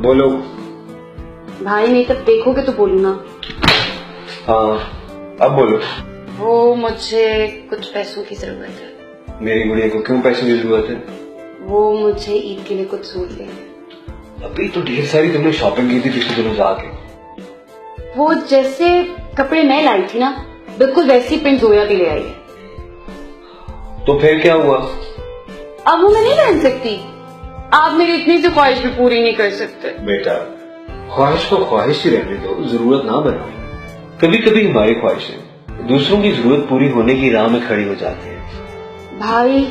बोलो। भाई नहीं तब देखोगे तो बोलू ना। हाँ अब बोलो। वो मुझे कुछ पैसों की जरूरत है। मेरी गुड़िया को क्यों पैसों की जरूरत है? वो मुझे ईद के लिए कुछ सूट लेंगे। अभी तो ढेर सारी तुमने शॉपिंग की थी पिछले दिनों जाके। वो जैसे कपड़े मैं लाई थी ना, बिल्कुल वैसी प्रिंट जोया भी ले आई है। तो फिर क्या हुआ? अब वो मैं नहीं पहन सकती। आप मेरी इतनी सी ख्वाहिश भी पूरी नहीं कर सकते। बेटा ख्वाहिश को ख्वाहिश ही रहने दो, जरूरत ना बनाओ। कभी कभी हमारी ख्वाहिशें दूसरों की जरूरत पूरी होने की राह में खड़ी हो जाती है। भाई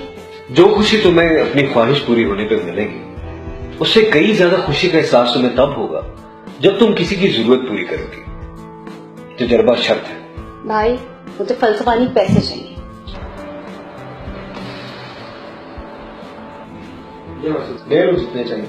जो खुशी तुम्हें अपनी ख्वाहिश पूरी होने पे मिलेगी, उससे कई ज्यादा खुशी का एहसास तुम्हें तब होगा जब तुम किसी की जरूरत पूरी करोगी। तजुर्बा शर्त है। भाई मुझे फलसफा नहीं, पैसे चाहिए। ले लो जितने चाहिए।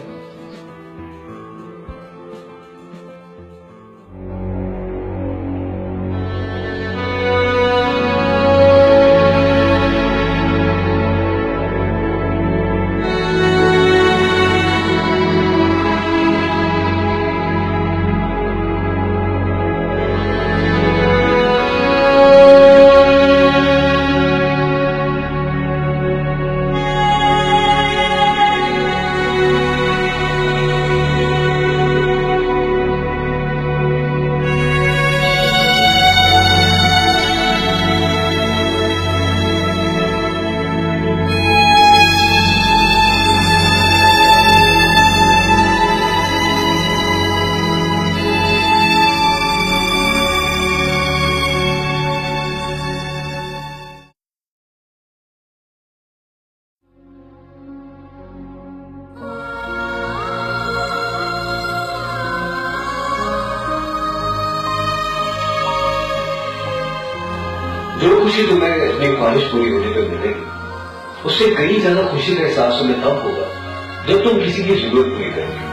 जो खुशी तुम्हें अपनी ख्वाहिश पूरी होने पे मिलेगी, उससे कई ज्यादा खुशी का एहसास तुम्हें तब होगा जब तुम किसी की जरूरत पूरी करोगे।